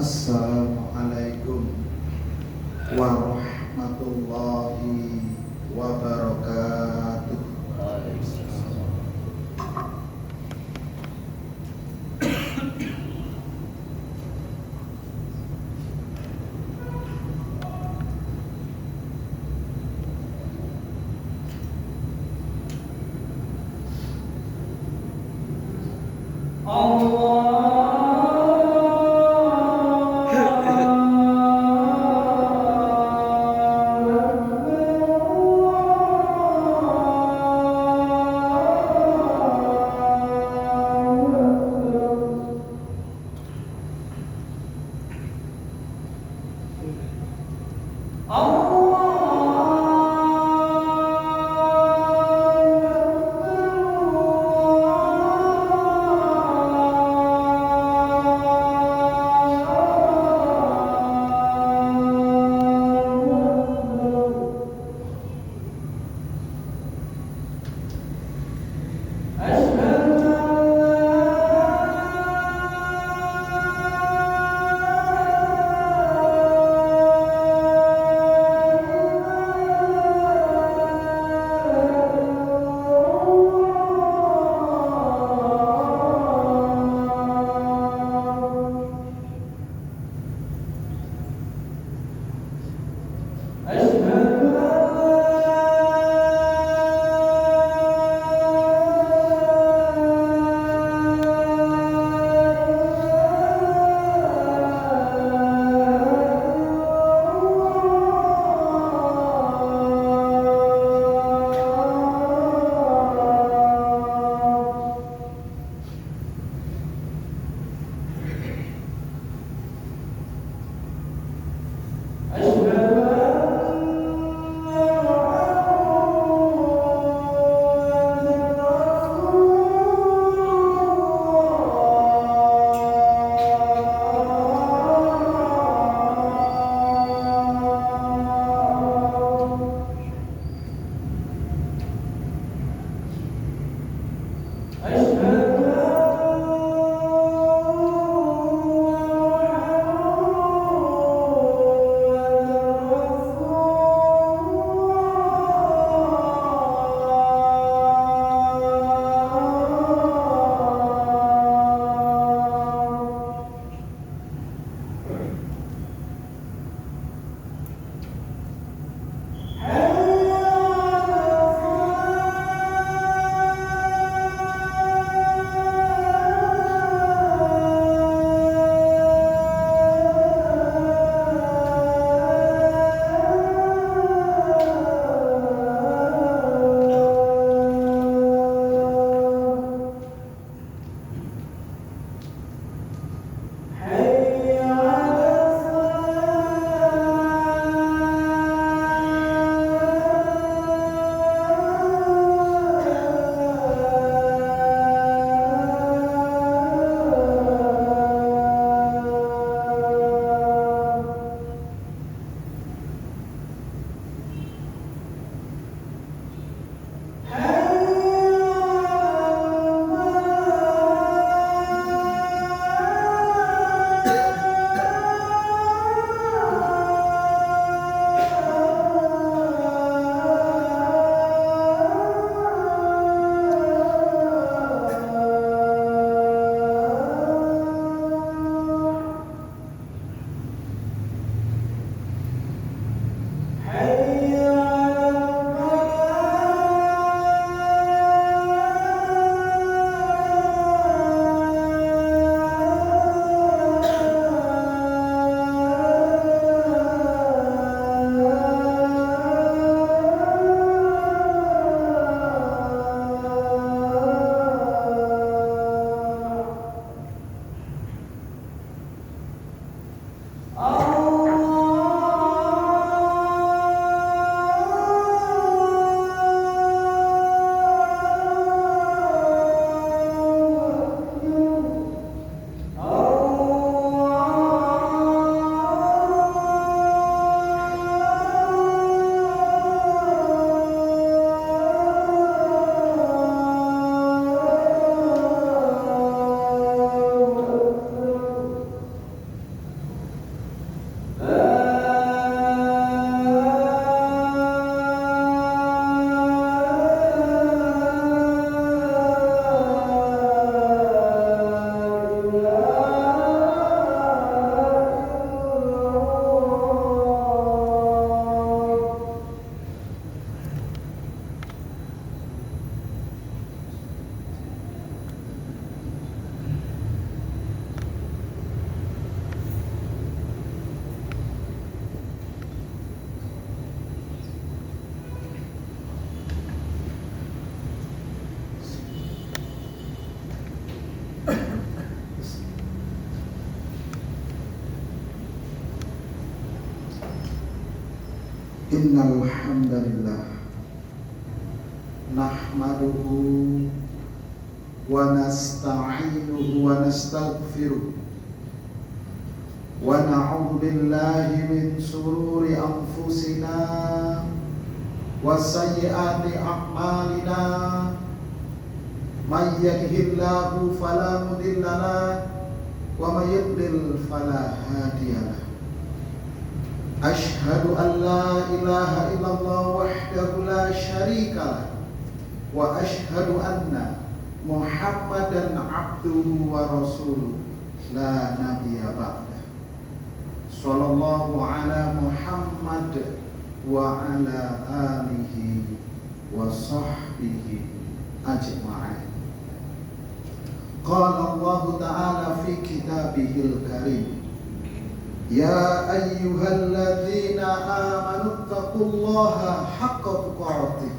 Assalamualaikum warahmatullahi wabarakatuh. Innal hamdalillah nahmaduhu wa nasta'inuhu wa nastaghfiruh wa na'udzu billahi min shururi anfusina wa sayyiati a'malina may yahdihillahu fala mudilla lahu wa may yudlil fala hadiya lahu. Ashhadu an la ilaha illallah wahdahu la syarika lahu wa ashhadu anna Muhammadan abduhu wa rasuluh la nabiyya ba'da. Sallallahu ala Muhammad wa ala alihi wa sahbihi ajma'in. Qala Allah ta'ala fi kitabihil karim, ya ayyuhalladzina amanu taqullaha haqqa tuqatih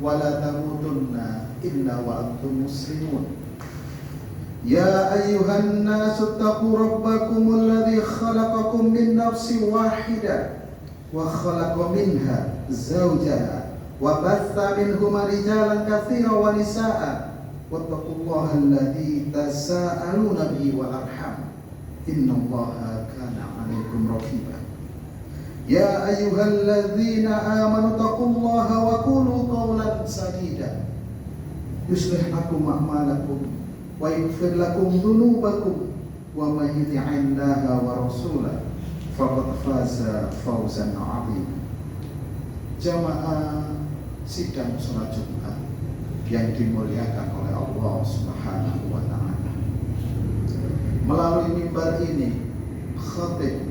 wa la tamutunna illa wa antum muslimun. Ya ayyuhan nasu taqu rabbakumul ladzi khalaqakum min nafsin wahidah wa khalaqa minha zawjaha wa batha minhuma rijalan katsiran wa nisaa'a wattaqullaha alladzi tasaaluna bihi wal arham innallaha kana 'alaikum raqiba. Ya ayyuhalladzina amanu taqullaha wa qulu qawlan sadida yuslih lakum a'malakum wa yaghfir lakum dhunubakum wa may yuti'illaha wa rasulahu faqad faza fawzan 'azima. Jamaah sidang salat Jumat yang dimuliakan oleh Allah Subhanahu wa taala. Melalui mimbar ini khatib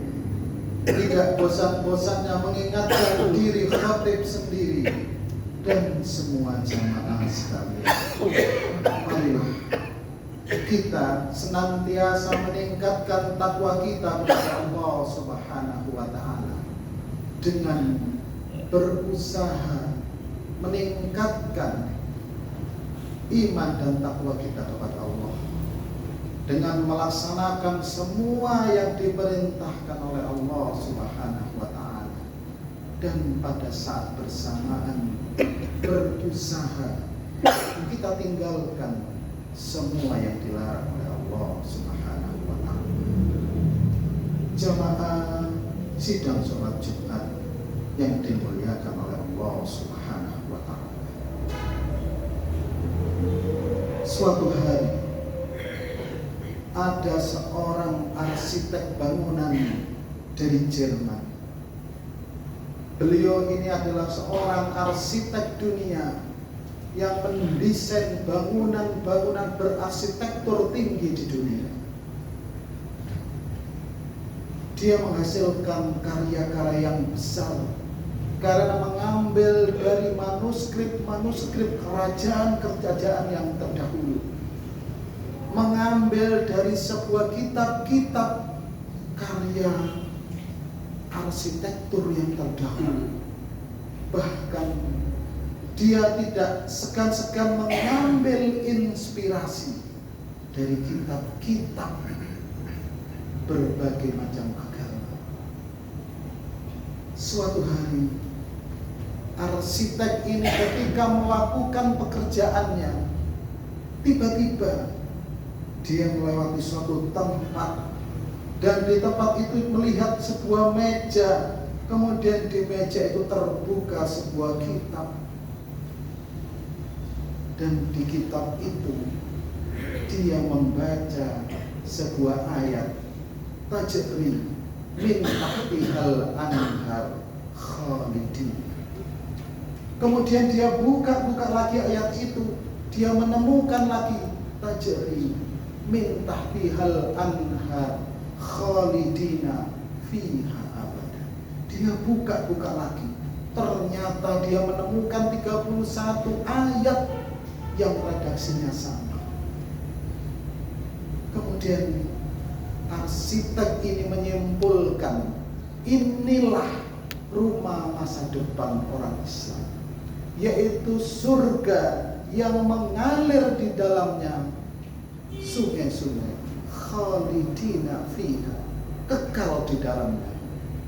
tidak bosan-bosannya mengingatkan diri khatib sendiri dan semua jamaah sekalian. Marilah kita senantiasa meningkatkan takwa kita kepada Allah Subhanahu wa taala dengan berusaha meningkatkan iman dan takwa kita kepada Allah dengan melaksanakan semua yang diperintahkan oleh Allah Subhanahu wa taala, dan pada saat bersamaan berusaha kita tinggalkan semua yang dilarang oleh Allah Subhanahu wa taala. Jamaah sidang salat Jumat yang dimuliakan oleh Allah Subhanahu wa taala. Suatu hari ada seorang arsitek bangunan dari Jerman. Beliau ini adalah seorang arsitek dunia yang mendesain bangunan-bangunan berarsitektur tinggi di dunia. Dia menghasilkan karya-karya yang besar karena mengambil dari manuskrip kerajaan yang terdahulu, mengambil dari sebuah kitab-kitab karya arsitektur yang terdahulu. Bahkan dia tidak segan-segan mengambil inspirasi dari kitab-kitab berbagai macam agama. Suatu hari arsitek ini ketika melakukan pekerjaannya, tiba-tiba dia melewati suatu tempat, dan di tempat itu melihat sebuah meja. Kemudian di meja itu terbuka sebuah kitab, dan di kitab itu dia membaca sebuah ayat, tajri min tahtihal anhar khalidin. Kemudian dia buka lagi ayat itu, dia menemukan lagi tajri min tahtihal anhar khalidina fiha abada. Dia buka lagi, ternyata dia menemukan 31 ayat yang redaksinya sama. Kemudian arsitek ini menyimpulkan, inilah rumah masa depan orang Islam, yaitu surga yang mengalir di dalamnya sungai-sungai, khalidina fiha, kekal di dalamnya.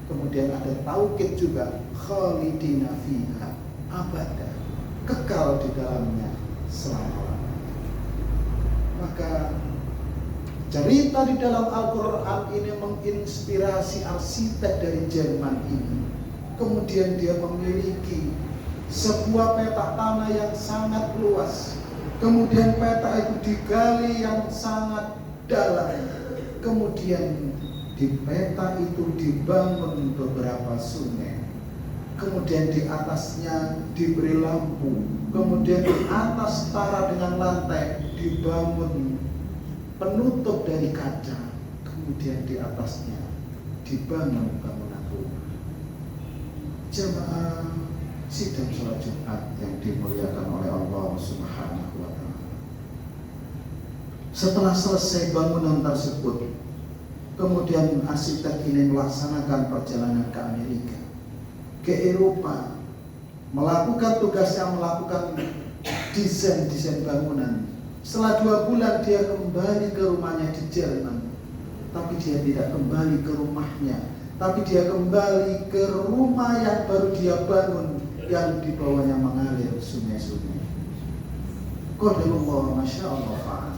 Kemudian ada taukid juga, khalidina fiha abada, kekal di dalamnya selama-lamanya. Maka cerita di dalam Al-Quran ini menginspirasi arsitek dari Jerman ini. Kemudian dia memiliki sebuah peta tanah yang sangat luas. Kemudian peta itu digali yang sangat dalam. Kemudian di peta itu dibangun beberapa sungai. Kemudian di atasnya diberi lampu. Kemudian di atas setara dengan lantai dibangun penutup dari kaca. Kemudian di atasnya dibangun bangunan rumah. Jemaah sidang sholat Jumat yang dimuliakan oleh Allah Subhanahu wa ta'ala. Setelah selesai bangunan tersebut, kemudian arsitek ini melaksanakan perjalanan ke Amerika, ke Eropa, melakukan tugasnya, melakukan desain bangunan. Setelah 2 bulan dia kembali ke rumahnya di Jerman. Tapi dia tidak kembali ke rumahnya, tapi dia kembali ke rumah yang baru dia bangun, yang di bawahnya mengalir sungai-sungai. Qadarullah, Masya Allah fa'ala.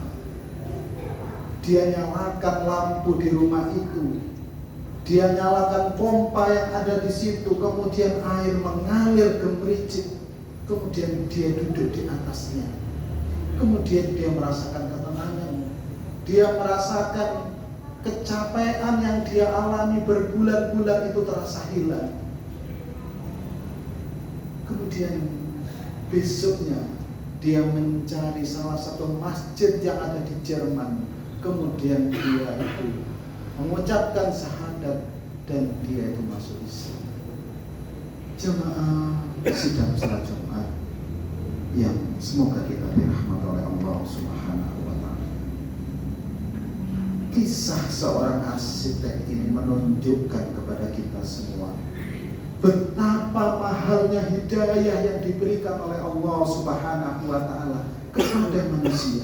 Dia nyalakan lampu di rumah itu. Dia nyalakan pompa yang ada di situ. Kemudian air mengalir gemericik. Kemudian dia duduk di atasnya. Kemudian dia merasakan ketenangan. Dia merasakan kecapean yang dia alami berbulan-bulan itu terasa hilang. Kemudian besoknya dia mencari salah satu masjid yang ada di Jerman. Kemudian dia itu mengucapkan syahadat dan dia itu masuk Islam. Jemaah sidang salat Jumat yang semoga kita dirahmati oleh Allah Subhanahu wa ta'ala. Kisah seorang arsitek ini menunjukkan kepada kita semua betapa mahalnya hidayah yang diberikan oleh Allah Subhanahu wa ta'ala kepada manusia.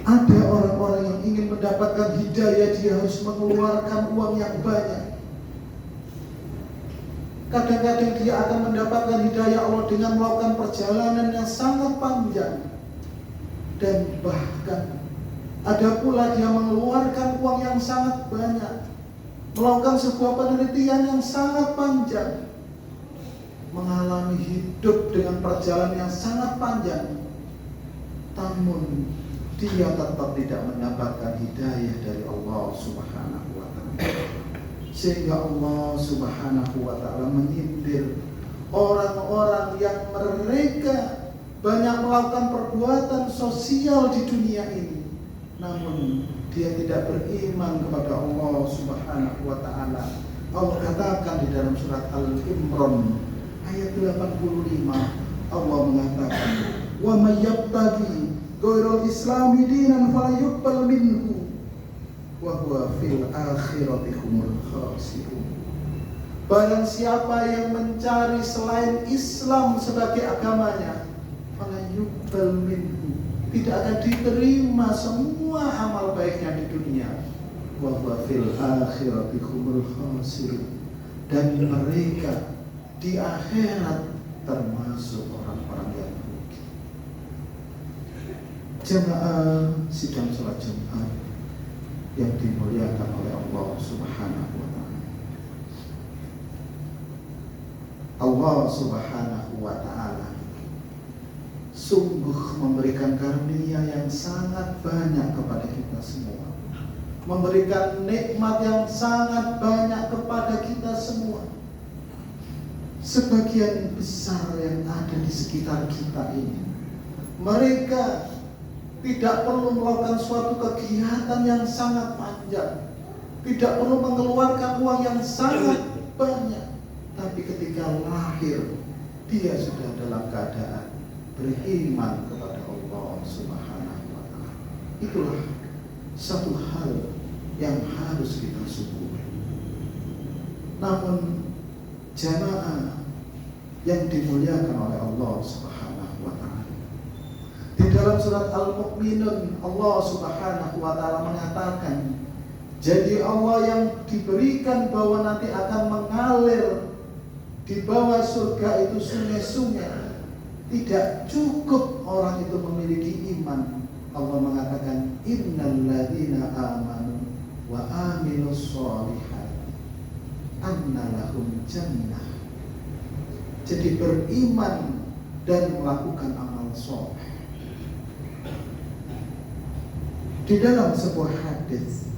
Ada orang-orang yang ingin mendapatkan hidayah, dia harus mengeluarkan uang yang banyak. Kadang-kadang dia akan mendapatkan hidayah Allah dengan melakukan perjalanan yang sangat panjang. Dan bahkan ada pula dia mengeluarkan uang yang sangat banyak, melakukan sebuah penelitian yang sangat panjang, mengalami hidup dengan perjalanan yang sangat panjang, namun dia tetap tidak mendapatkan hidayah dari Allah Subhanahu wa ta'ala. Sehingga Allah Subhanahu wa ta'ala menyindir orang-orang yang mereka banyak melakukan perbuatan sosial di dunia ini, namun dia tidak beriman kepada Allah Subhanahu wa ta'ala. Allah katakan di dalam surat Al-Imran ayat 85, Allah mengatakan, "Wa may yabtaghi ghairul islami dinan fala yuqbal minhu wa huwa fil akhirati humul khasirun." Barang siapa yang mencari selain Islam sebagai agamanya, fala yuqbal minhu, tidak akan diterima semua amal baiknya di dunia. Wa huwa fil akhirati humul khasirun, dan mereka di akhirat termasuk orang-orang yang rugi. Jemaah sidang salat Jumat yang dimuliakan oleh Allah Subhanahu wa ta'ala. Allah Subhanahu wa ta'ala sungguh memberikan karunia yang sangat banyak kepada kita semua, memberikan nikmat yang sangat banyak kepada kita semua. Sebagian besar yang ada di sekitar kita ini, mereka tidak perlu melakukan suatu kegiatan yang sangat panjang, tidak perlu mengeluarkan uang yang sangat banyak, tapi ketika lahir dia sudah dalam keadaan beriman kepada Allah Subhanahu wa ta'ala. Itulah satu hal yang harus kita syukuri. Namun jamaah yang dimuliakan oleh Allah Subhanahu wa ta'ala, di dalam surat Al-Mu'minun Allah Subhanahu wa ta'ala mengatakan, jadi Allah yang diberikan bahwa nanti akan mengalir di bawah surga itu sungai-sungai. Tidak cukup orang itu memiliki iman. Allah mengatakan innal ladzina amanu wa amilus sholihati anna lahum jannah. Jadi beriman dan melakukan amal soleh. Di dalam sebuah hadis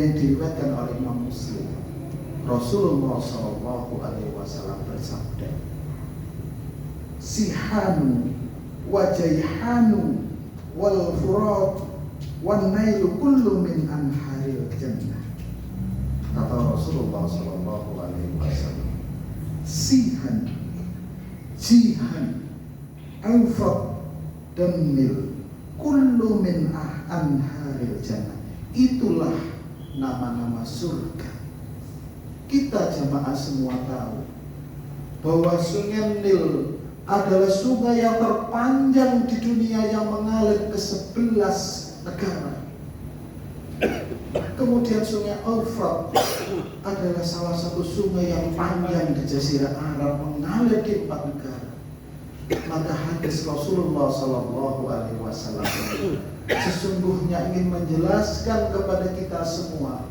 yang diriwayatkan oleh Imam Muslim, Rasulullah SAW bersabda, sihanu wajayhanu wal furat wan nailu kullu min anharil jannah. Kata Rasulullah SAW, sihan, jihan, aufrat dan nil kullu min anharil jannah. Itulah nama-nama surga. Kita jamaah semua tahu bahwa sungai Nil adalah sungai yang terpanjang di dunia yang mengalir ke 11 negara. Kemudian sungai Eufrat adalah salah satu sungai yang panjang di Jazirah Arab mengalir di 4 negara. Maka hadis Rasulullah SAW sesungguhnya ingin menjelaskan kepada kita semua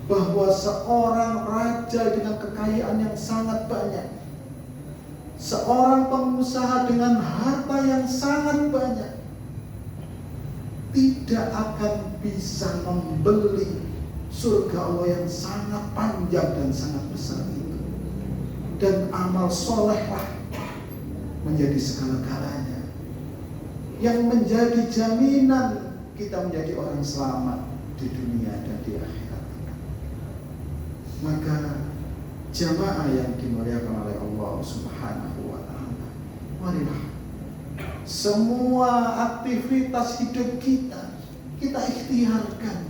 bahwa seorang raja dengan kekayaan yang sangat banyak, seorang pengusaha dengan harta yang sangat banyak, tidak akan bisa membeli surga Allah yang sangat panjang dan sangat besar itu. Dan amal solehlah menjadi segala-galanya yang menjadi jaminan kita menjadi orang selamat di dunia dan di akhirat. Maka jamaah yang dimuliakan oleh Allah Subhanahu wa ta'ala, marilah semua aktivitas hidup kita ikhtiarkan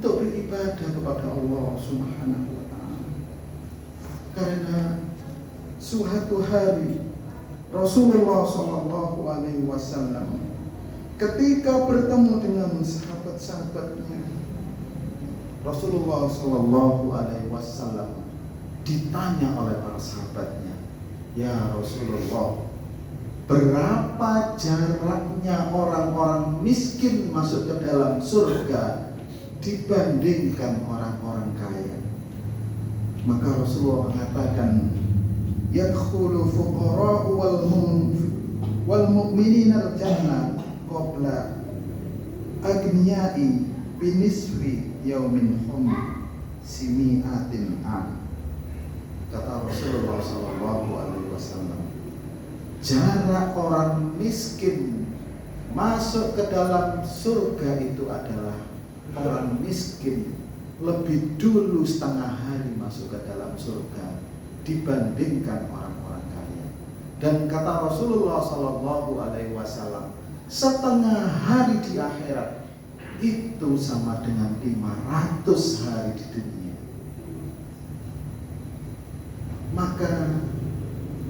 untuk beribadah kepada Allah Subhanahu wa ta'ala. Karena suatu hari Rasulullah SAW ketika bertemu dengan sahabat-sahabatnya, Rasulullah SAW ditanya oleh para sahabatnya, ya Rasulullah, berapa jaraknya orang-orang miskin masuk ke dalam surga dibandingkan orang-orang kaya? Maka Rasulullah mengatakan, yadkhulu fuqara'u wal mu'minina al-jannah qabla agniya'i binisfi yaumin hum simi'atin am. Kata Rasulullah SAW, jarak orang miskin masuk ke dalam surga itu adalah orang miskin lebih dulu setengah hari masuk ke dalam surga dibandingkan orang-orang kaya. Dan kata Rasulullah SAW, setengah hari di akhirat itu sama dengan 500 hari di dunia. Maka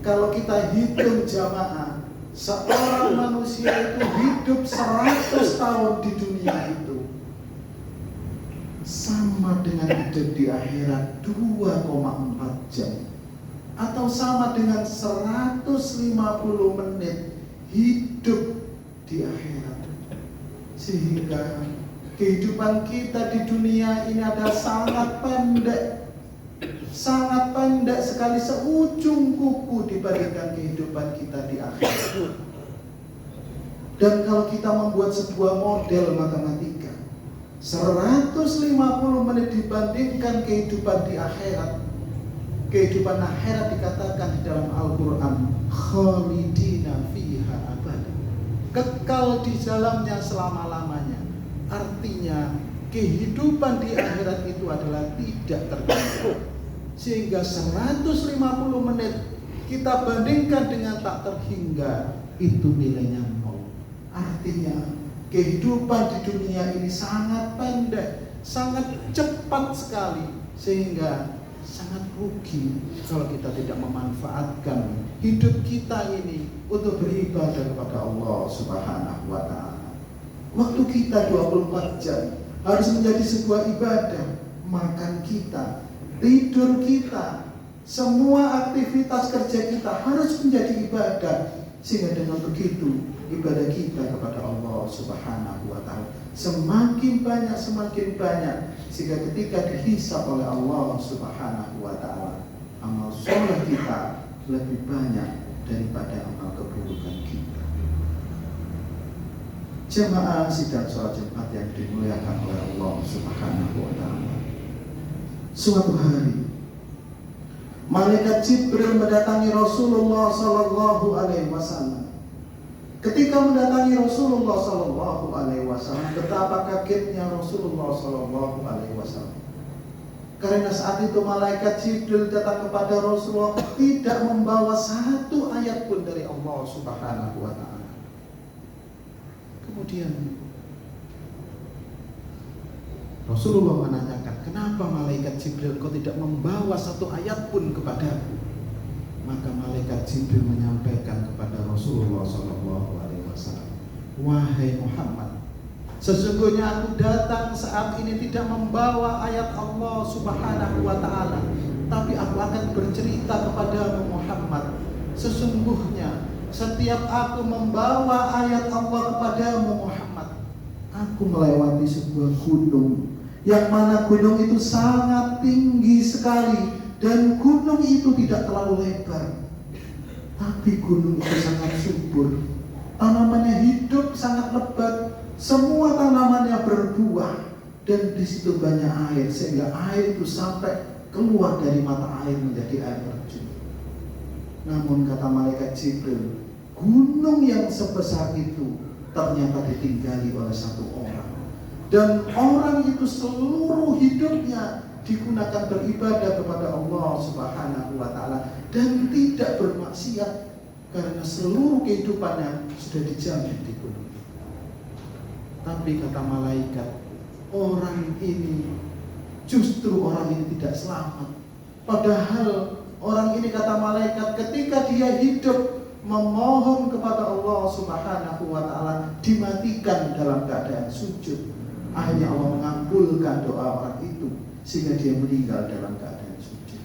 kalau kita hitung jamaah, seorang manusia itu hidup 100 tahun di dunia itu sama dengan hidup di akhirat 2,4 jam, atau sama dengan 150 menit hidup di akhirat. Sehingga kehidupan kita di dunia ini adalah sangat pendek sekali, seujung kuku dibandingkan kehidupan kita di akhirat. Dan kalau kita membuat sebuah model matematika, 150 menit dibandingkan kehidupan di akhirat. Kehidupan akhirat dikatakan di dalam Al-Quran, khalidina fiha abada, kekal di dalamnya selama-lamanya. Artinya kehidupan di akhirat itu adalah tidak terhingga. Sehingga 150 menit kita bandingkan dengan tak terhingga, itu nilainya 0. Artinya kehidupan di dunia ini sangat pendek, sangat cepat sekali, sehingga sangat rugi kalau kita tidak memanfaatkan hidup kita ini untuk beribadah kepada Allah Subhanahu wa ta'ala. Waktu kita 24 jam harus menjadi sebuah ibadah. Makan kita, tidur kita, Semua aktivitas kerja kita harus menjadi ibadah, sehingga dengan begitu ibadah kita kepada Allah Subhanahu wa Ta'ala semakin banyak sehingga ketika dihisab oleh Allah Subhanahu wa Ta'ala, amal soleh kita lebih banyak daripada amal keburukan kita. Jemaah sidang sholat Jumat yang dimuliakan oleh Allah Subhanahu wa Ta'ala, suatu hari malaikat Jibril mendatangi Rasulullah sallallahu alaihi wasallam. Ketika mendatangi Rasulullah sallallahu alaihi wasallam, betapa kagetnya Rasulullah sallallahu alaihi wasallam. Karena saat itu malaikat Jibril datang kepada Rasulullah tidak membawa satu ayat pun dari Allah Subhanahu wa Ta'ala. Kemudian Rasulullah menanyakan, kenapa malaikat Jibril kau tidak membawa satu ayat pun kepadaku? Maka malaikat Jibril menyampaikan kepada Rasulullah SAW, wahai Muhammad, sesungguhnya aku datang saat ini tidak membawa ayat Allah Subhanahu wa Ta'ala, tapi aku akan bercerita kepadamu Muhammad. Sesungguhnya setiap aku membawa ayat Allah kepadamu Muhammad, aku melewati sebuah gunung, yang mana gunung itu sangat tinggi sekali, dan gunung itu tidak terlalu lebar, tapi gunung itu sangat subur. Tanamannya hidup, sangat lebat, semua tanamannya berbuah, dan di situ banyak air, sehingga air itu sampai keluar dari mata air menjadi air terjun. Namun kata malaikat Jibril, gunung yang sebesar itu ternyata ditinggali oleh satu orang, dan orang itu seluruh hidupnya digunakan beribadah kepada Allah Subhanahu wa Ta'ala dan tidak bermaksiat, karena seluruh kehidupannya sudah dijamin di gunung itu. Tapi kata malaikat, orang ini tidak selamat. Padahal orang ini, kata malaikat, ketika dia hidup memohon kepada Allah Subhanahu wa Ta'ala, dimatikan dalam keadaan sujud. Akhirnya Allah mengabulkan doa orang itu sehingga dia meninggal dalam keadaan sujud.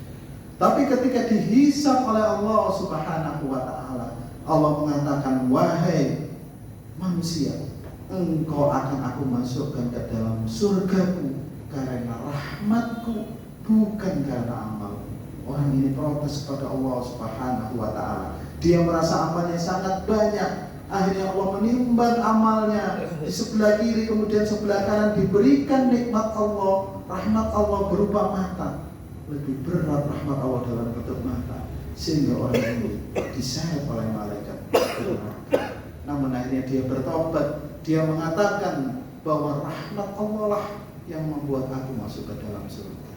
Tapi ketika dihisab oleh Allah Subhanahu wa Ta'ala, Allah mengatakan, wahai manusia, engkau akan aku masukkan ke dalam surgaku karena rahmatku, bukan karena amalmu. Orang ini protes kepada Allah Subhanahu wa Ta'ala. Dia merasa amalnya sangat banyak. Akhirnya Allah menimbang amalnya di sebelah kiri, kemudian sebelah kanan diberikan nikmat Allah, rahmat Allah berupa mata. Lebih berat rahmat Allah dalam bentuk mata, sehingga orang ini diseret oleh malaikat. Namun akhirnya dia bertobat. Dia mengatakan bahwa rahmat Allah lah yang membuat aku masuk ke dalam surga.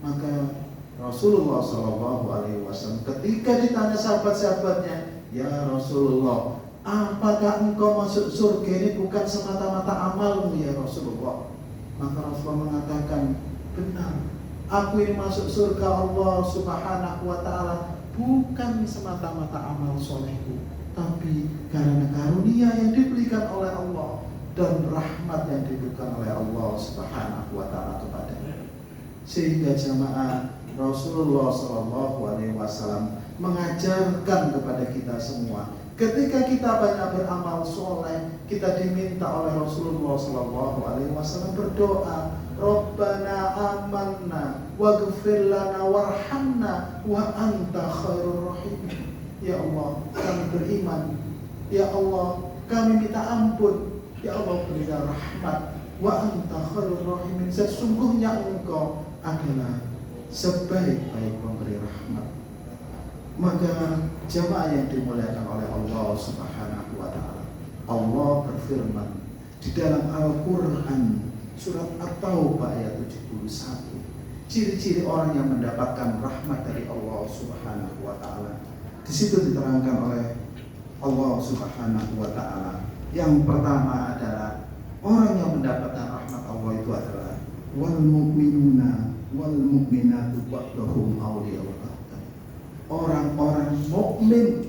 Maka Rasulullah SAW ketika ditanya sahabat-sahabatnya, ya Rasulullah, apakah engkau masuk surga ini bukan semata-mata amalmu ya Rasulullah? Maka Rasulullah mengatakan, benar, aku ini masuk surga Allah Subhanahu wa Ta'ala bukan semata-mata amal solehku, tapi karena karunia yang diberikan oleh Allah dan rahmat yang diberikan oleh Allah Subhanahu wa Ta'ala kepadanya. Sehingga jamaah, Rasulullah SAW mengajarkan kepada kita semua, ketika kita banyak beramal soleh, kita diminta oleh Rasulullah SAW berdoa, Rabbana amanna waghfir lana warhamna wa anta khairur rahimin. Ya Allah, kami beriman. Ya Allah, kami minta ampun. Ya Allah, berilah rahmat. Wa anta khairur rahimin. Sesungguhnya Engkau adalah sebaik-baik pemberi rahmat. Maka jamaah yang dimuliakan oleh Allah Subhanahu wa Ta'ala, Allah berfirman di dalam Al-Quran surat At-Taubah ayat 71, ciri-ciri orang yang mendapatkan rahmat dari Allah Subhanahu wa Ta'ala. Di situ diterangkan oleh Allah Subhanahu wa Ta'ala, yang pertama adalah orang yang mendapatkan rahmat Allah itu adalah wal mu'minuna wal mu'minatu ba'dhum awliya'u ba'd. Orang-orang mukmin,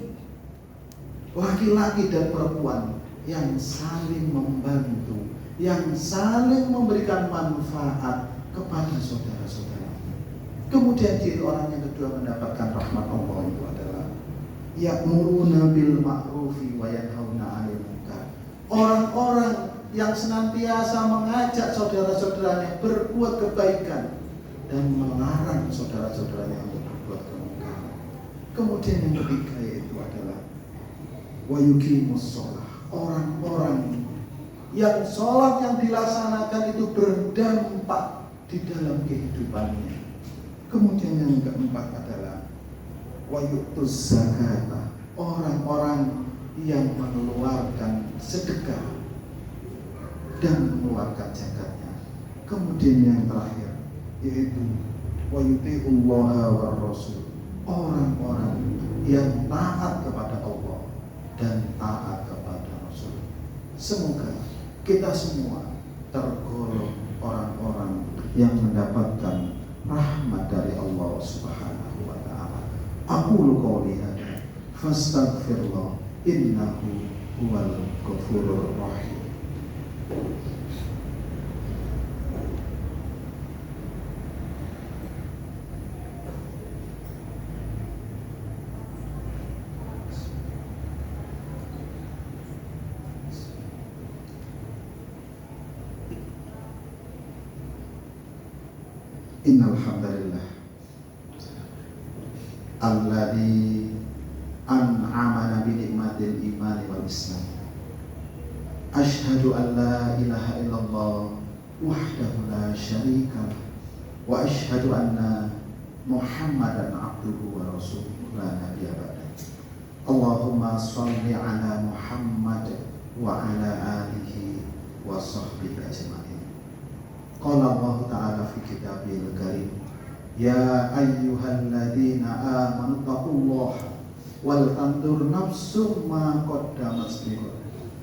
laki-laki dan perempuan, yang saling membantu, yang saling memberikan manfaat kepada saudara-saudaranya. Kemudian ciri orang yang kedua mendapatkan rahmat Allah itu adalah ya'muruna bil ma'rufi wa yanhauna 'anil munkar. Orang-orang yang senantiasa mengajak saudara-saudaranya berbuat kebaikan dan melarang saudara-saudaranya untuk berbuat kemungkaran. Kemudian yang ketiga yaitu adalah wa yuqimus shalah. Orang-orang yang sholat yang dilaksanakan itu berdampak di dalam kehidupannya. Kemudian yang keempat adalah wa yu'tuz zakata. Orang-orang yang mengeluarkan sedekah dan mengeluarkan zakatnya. Kemudian yang terakhir yaitu wa yuti'ullaha war rasul. Orang-orang yang taat kepada Allah dan taat kepada Rasul. Semoga kita semua tergolong orang-orang yang mendapatkan rahmat dari Allah Subhanahu wa taala. Aqulu qouli hadza fastaghfirullah innahu huwal ghafurur rahim. Innal hamdalillah alladzi an'amana bi ni'matil iman wal islam. Asyhadu an la ilaha illallah wahdahu la syarika lah wa asyhadu anna Muhammadan abduhu wa rasuluhu la nabiyya ba'dahu. Allahumma shalli ala Muhammad wa ala alihi wa sahbihi ajma'in. Qala Allah Ta'ala fi kitabil karim, ya ayyuhalladzina amanu taqullaha wal tandur nafsum ma qaddamat lighad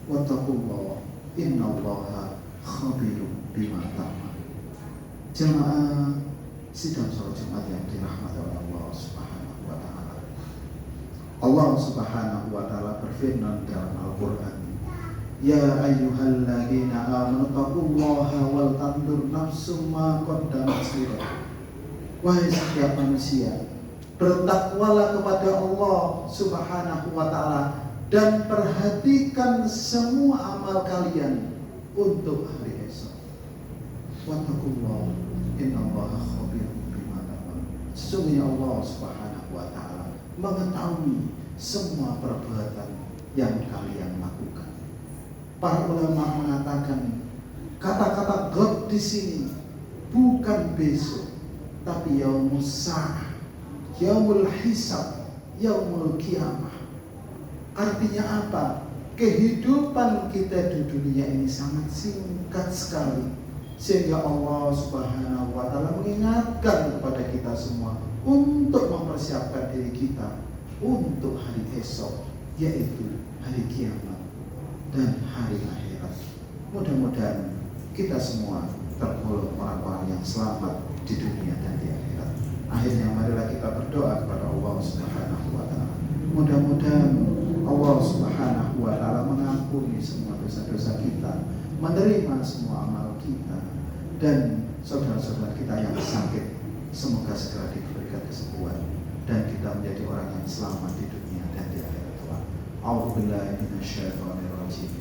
wattaqullaha innallaha khabirum bima ta'malun. Jemaah sidang salat Jumat yang dirahmati oleh Allah Subhanahu wa taala. Allah Subhanahu wa taala berfirman dalam Al-Qur'an, ya ayyuhalladzina amanu taqullaha wal tandur nafsum ma qaddamat lighad. Wahai setiap manusia, bertakwalah kepada Allah Subhanahu wa taala dan perhatikan semua amal kalian untuk hari esok. Wattaqullaha innallaha khabirum bima ta'malun. Sesungguhnya Allah Subhanahu wa taala mengetahui semua perbuatan yang kalian lakukan. Para ulama mengatakan kata-kata God di sini bukan besok, tapi yaumus sa'ah, yaumul hisab, yaumul qiyamah. Artinya apa? Kehidupan kita di dunia ini sangat singkat sekali, sehingga Allah Subhanahu wa taala mengingatkan kepada kita semua untuk mempersiapkan diri kita untuk hari esok, yaitu hari kiamat dan hari akhirat. Mudah-mudahan kita semua tergolong orang-orang yang selamat di dunia dan di akhirat. Akhirnya marilah kita berdoa kepada Allah Subhanahu wa taala. Mudah-mudahan Allah Subhanahu wa taala mengampuni semua dosa-dosa kita, menerima semua amal kita, dan saudara-saudara kita yang sakit semoga segera diberikan kesembuhan dan kita menjadi orang yang selamat di dunia dan di akhirat. A'udzubillahi minasyaitonir rajim.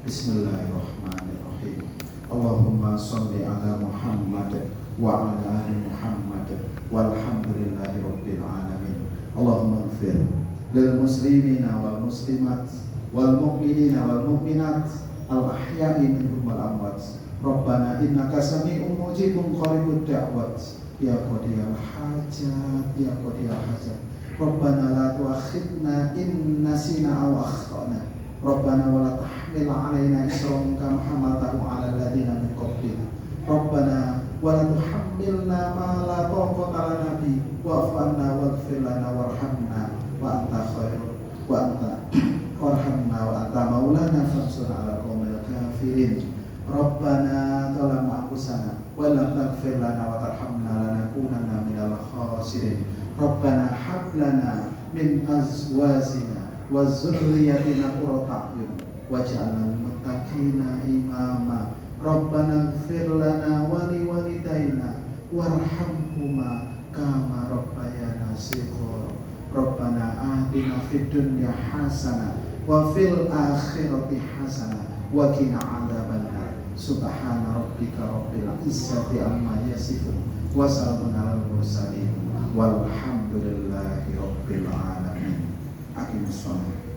Bismillahirrahmanirrahim. Allahumma shalli ala Muhammad wa ala ali Muhammad walhamdulillahi rabbil alamin. Allahumma ighfir lil muslimina wal muslimat wal mu'minina wal mu'minat al ahya'i minhum wal amwat. Rabbana innaka sami'un mujibun qaribud da'wat. Ya qadiyal hajat, ya qadiyal hajat. Rabbana la tu'akhidna in nasina aw akhtana. Rabbana wa la tahmil 'alaina isran kama hamaltahu 'alal ladzina min qablina. Rabbana wa la tuhammilna ma la taqata lana bi wa'fu 'anna waghfir lana warhamna wa anta khairul wa anta warhamna wa anta maulana fansurna 'alal qaumil kafirin. Rabbana zalamna anfusana wa lam taghfir lana wa tarhamna lanakunanna minal khasirin. Rabbana hab lana min azwajina wa dzurriyyatina qurrata a'yun waj'alna lil muttaqina imama. Rabbana ighfir lana wa li walidayna warhamhuma kama rabbayana shighara. Rabbana atina fid dunya hasanah wa fil akhirati hasanah wa qina adzabannar. Subhana rabbika rabbil izzati amma yasifun wa salamun alal mursalin walhamdulillahi rabbil alamin. Aqimus shalah.